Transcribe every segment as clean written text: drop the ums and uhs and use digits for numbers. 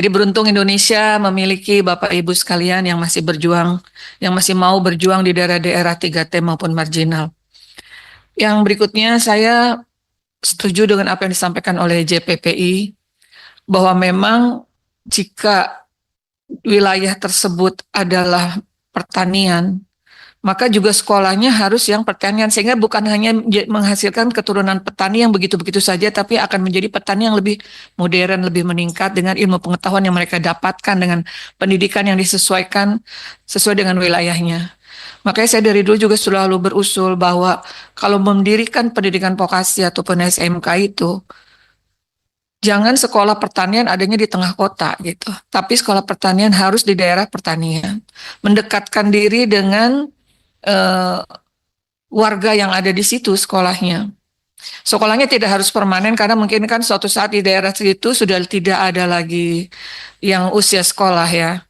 Jadi beruntung Indonesia memiliki Bapak Ibu sekalian yang masih berjuang, yang masih mau berjuang di daerah-daerah 3T maupun marginal. Yang berikutnya saya setuju dengan apa yang disampaikan oleh JPPI bahwa memang jika wilayah tersebut adalah pertanian, maka juga sekolahnya harus yang pertanian sehingga bukan hanya menghasilkan keturunan petani yang begitu-begitu saja, tapi akan menjadi petani yang lebih modern, lebih meningkat dengan ilmu pengetahuan yang mereka dapatkan dengan pendidikan yang disesuaikan sesuai dengan wilayahnya. Makanya saya dari dulu juga selalu berusul bahwa kalau mendirikan pendidikan vokasi ataupun SMK itu, jangan sekolah pertanian adanya di tengah kota gitu. Tapi sekolah pertanian harus di daerah pertanian. Mendekatkan diri dengan eh, warga yang ada di situ sekolahnya. Sekolahnya tidak harus permanen karena mungkin kan suatu saat di daerah itu sudah tidak ada lagi yang usia sekolah ya.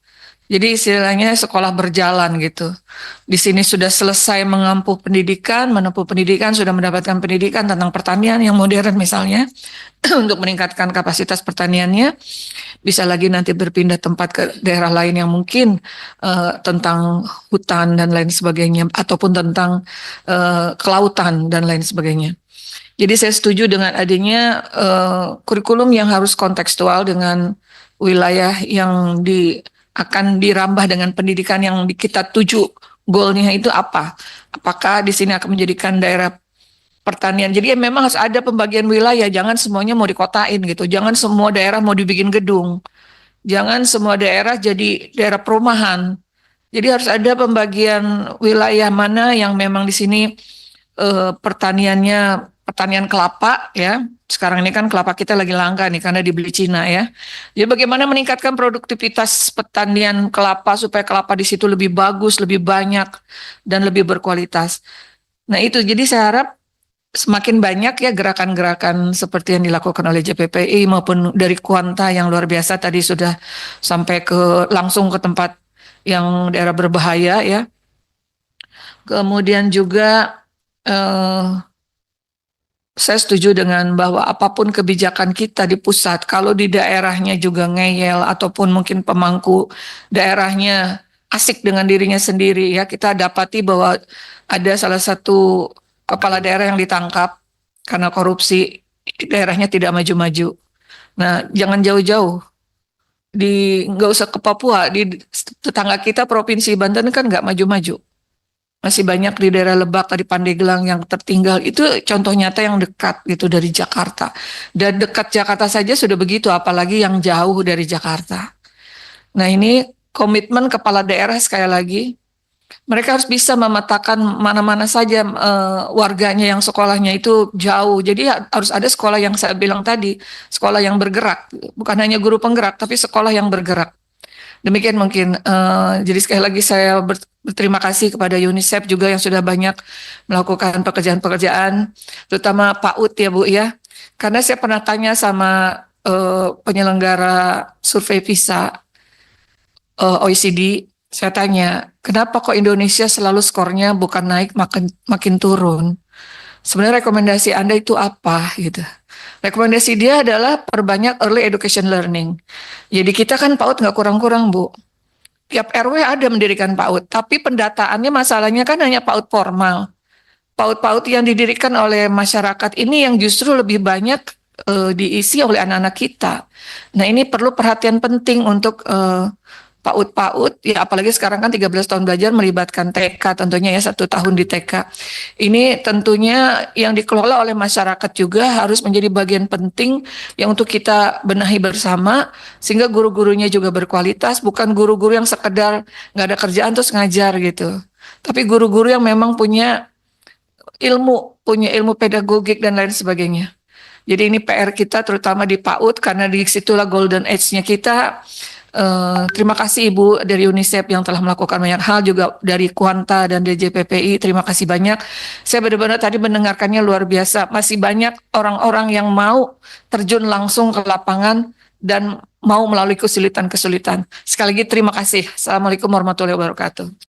Jadi istilahnya sekolah berjalan gitu. Di sini sudah selesai mengampu pendidikan, menempuh pendidikan, sudah mendapatkan pendidikan tentang pertanian yang modern misalnya, untuk meningkatkan kapasitas pertaniannya, bisa lagi nanti berpindah tempat ke daerah lain yang mungkin tentang hutan dan lain sebagainya, ataupun tentang kelautan dan lain sebagainya. Jadi saya setuju dengan adanya kurikulum yang harus kontekstual dengan wilayah yang akan dirambah dengan pendidikan yang kita tuju, goalnya itu apa? Apakah di sini akan menjadikan daerah pertanian? Jadi ya memang harus ada pembagian wilayah, jangan semuanya mau dikotain gitu, jangan semua daerah mau dibikin gedung, jangan semua daerah jadi daerah perumahan. Jadi harus ada pembagian wilayah mana yang memang di sini pertaniannya pertanian kelapa ya. Sekarang ini kan kelapa kita lagi langka nih karena dibeli Cina ya. Jadi bagaimana meningkatkan produktivitas pertanian kelapa supaya kelapa di situ lebih bagus, lebih banyak dan lebih berkualitas. Nah itu jadi saya harap semakin banyak ya gerakan-gerakan seperti yang dilakukan oleh JPPI maupun dari Kuanta yang luar biasa tadi sudah sampai ke langsung ke tempat yang daerah berbahaya ya. Kemudian juga eh, saya setuju dengan bahwa apapun kebijakan kita di pusat, kalau di daerahnya juga ngeyel ataupun mungkin pemangku daerahnya asik dengan dirinya sendiri ya, kita dapati bahwa ada salah satu kepala daerah yang ditangkap karena korupsi, daerahnya tidak maju-maju. Nah, jangan jauh-jauh. Nggak usah ke Papua, di tetangga kita Provinsi Banten kan nggak maju-maju. Masih banyak di daerah Lebak, tadi Pandeglang yang tertinggal. Itu contoh nyata yang dekat gitu dari Jakarta. Dan dekat Jakarta saja sudah begitu, apalagi yang jauh dari Jakarta. Nah ini komitmen kepala daerah sekali lagi. Mereka harus bisa memetakan mana-mana saja warganya yang sekolahnya itu jauh. Jadi harus ada sekolah yang saya bilang tadi, sekolah yang bergerak. Bukan hanya guru penggerak, tapi sekolah yang bergerak. Demikian mungkin. Jadi sekali lagi saya berterima kasih kepada UNICEF juga yang sudah banyak melakukan pekerjaan-pekerjaan, terutama PAUD ya Bu ya. Karena saya pernah tanya sama penyelenggara survei PISA OECD, saya tanya, kenapa kok Indonesia selalu skornya bukan naik makin makin turun? Sebenarnya rekomendasi Anda itu apa gitu? Rekomendasi dia adalah perbanyak early education learning. Jadi kita kan PAUD nggak kurang-kurang Bu. Tiap RW ada mendirikan PAUD, tapi pendataannya masalahnya kan hanya PAUD formal. PAUD-PAUD yang didirikan oleh masyarakat ini yang justru lebih banyak diisi oleh anak-anak kita. Nah ini perlu perhatian penting untuk PAUD-PAUD, ya apalagi sekarang kan 13 tahun belajar melibatkan TK tentunya ya 1 tahun di TK. Ini tentunya yang dikelola oleh masyarakat juga harus menjadi bagian penting yang untuk kita benahi bersama sehingga guru-gurunya juga berkualitas, bukan guru-guru yang sekedar nggak ada kerjaan terus ngajar gitu. Tapi guru-guru yang memang punya ilmu pedagogik dan lain sebagainya. Jadi ini PR kita terutama di PAUD karena di situlah golden age-nya kita. Terima kasih Ibu dari UNICEF yang telah melakukan banyak hal, juga dari Kuanta dan dari JPPI. Terima kasih banyak. Saya benar-benar tadi mendengarkannya luar biasa. Masih banyak orang-orang yang mau terjun langsung ke lapangan dan mau melalui kesulitan-kesulitan. Sekali lagi terima kasih. Assalamualaikum warahmatullahi wabarakatuh.